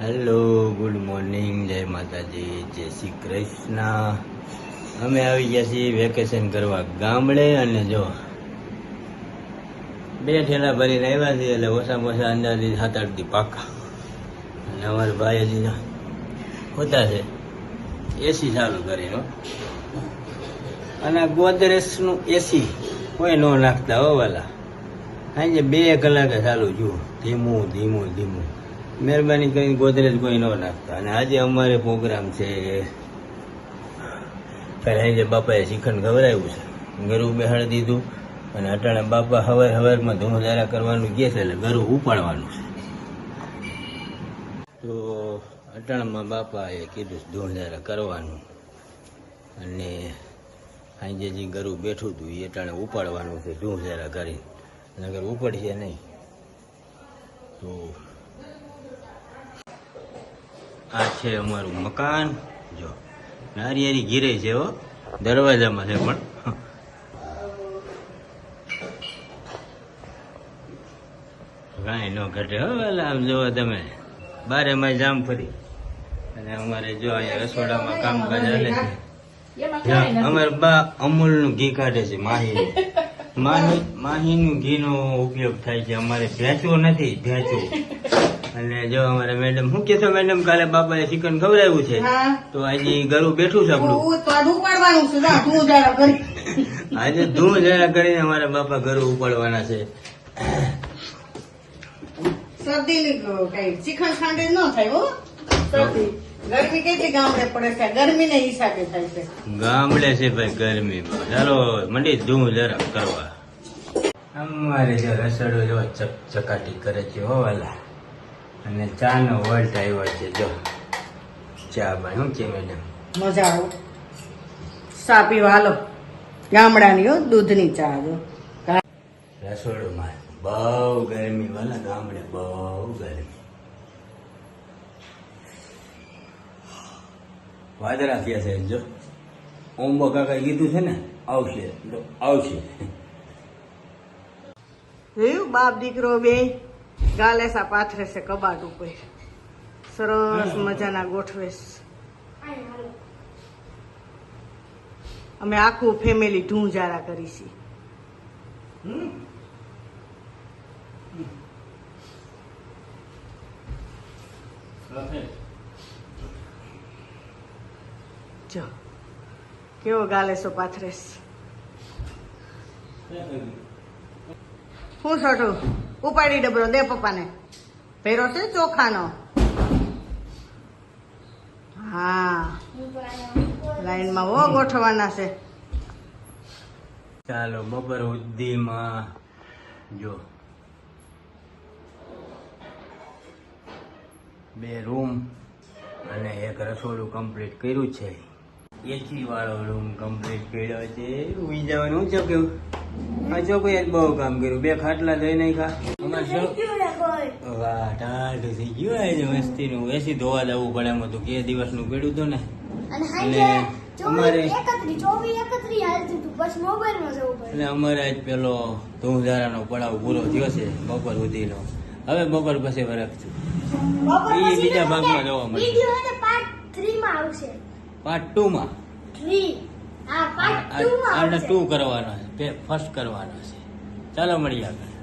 Hello, good morning, જય માતાજી, જય શ્રી કૃષ્ણ. અમે આવી ગયા છીએ વેકેશન કરવા ગામડે. અને જો 2 ઠેલા ભરીને આવ્યા છીએ, એટલે ઓછામાં ઓછા અંદાજે 7-8 દી પાકા. અને અમારા ભાઈ હજી હોતા છે એસી ચાલુ કરીને. અને ગોદરેજનું એસી કોઈ ન નાખતા હો વાલા. સાંજે 2 કલાકે ચાલુ જુઓ, ધીમું ધીમું ધીમું. મહેરબાની કરીને ગોદરેજ કોઈ ન નાખતા. અને આજે અમારે પ્રોગ્રામ છે. પહેલાં આજે બાપાએ શ્રીખંડ ખવડાવ્યું છે, ગરું બેહાડી દીધું. અને અટાણે બાપા હવારમાં ધૂમધારા કરવાનું કહે છે, એટલે ગરું ઉપાડવાનું છે. તો અટાણામાં બાપાએ કીધું ધૂમધારા કરવાનું. અને આજે જે ગરું બેઠું હતું એ અટાણે ઉપાડવાનું છે ધૂમધારા કરી. નગર ઉપડશે નહીં. તો આ છે અમારું મકાન. જો નારિયેરી ઘીરે છે હો, દરવાજામાં છે. પણ કાંઈ ન ઘટે હો વેલા. આમ જોવો તમે 12 માસ જામ ફરી. અને અમારે જો અહીંયા રસોડામાં કામકાજ ચાલે છે. અમારે બા અમૂલનું ઘી કાઢે છે, માહીનું ઘીનો ઉપયોગ થાય છે. અમારે ભેંચું નથી, ભેંચું. અને જો અમારે મેડમ, શું કેશો મેડમ? કાલે બાપાએ ચિકન ખવડાવ્યું છે, તો આજે ગરું બેઠું છે આપણું. આજે ધૂમ જરા કરીને અમારા બાપા ગરું ઉપાડવાના છે. ચિકન ખાંડે ન થાય હો. ગરમી કેટલી ગામડે પડે છે, ગરમી ને હિસાબે થાય છે. ગામડે છે ભાઈ ગરમી. ચાલો મંડી ધૂમ જરા કરવા. અમારે જો રસોડો જો ચકાટી કરે છે હો વાલા. અને ચા નો વોલ્ટ આવ્યો છે. જો ચા ભાઈ, શું છે મેડમ? મજા આવે ચા પીવા. હાલો, ગામડાની હો, દૂધની ચા. જો રસોડોમાં બહુ ગરમી વાલા, ગામડે બહુ ગરમી. વાદળા થયા છે. જો ઓમ્બો કાકા કીધું છે ને આવશે તો આવશે. જોયું બાપ દીકરો બે ગાલેસા પાથરે છે કબાટ ઉપર, સરસ મજાના ગોઠવે છે. અમે આખું ફેમિલી ઢૂંઢારા કરી છે. જો કેવો ગાલેસો પાથરે છે. હું છોટું ઉપાડી ડબરો દે પપ્પાને. ભેરો છે ચોખાનો. હા, લાઈનમાં હો ગોઠવવાના છે. ચાલો બપોર સુધીમાં જો 2 રૂમ અને 1 રસોડું કમ્પ્લીટ કર્યું છે. એસી વાળો રૂમ કમ્પ્લીટ કર્યો છે. ઉઈ જવાનું છે કે આ ચોકઈ બહુ કામ કર્યું. 2 ખાટલા લઈ નાખ્યા. વાહ, ટાઢ થઈ ગયું. આજે મસ્તીનું એસી ધોવા જવું પડે. એમાં તો 2 દિવસનું પડ્યું હતું ને. અને અમારે એટલે અમારે આજ પેલો ધૂમધારાનો પડાવ પૂરો થયો છે બપોર સુધીનો. હવે બપોર પછી વરખશું. એ બીજા ભાગમાં જોવા મળશે. પાર્ટ 2 માં 2 કરવાનો છે, ફર્સ્ટ કરવાનો છે. ચાલો મળીએ આગળ.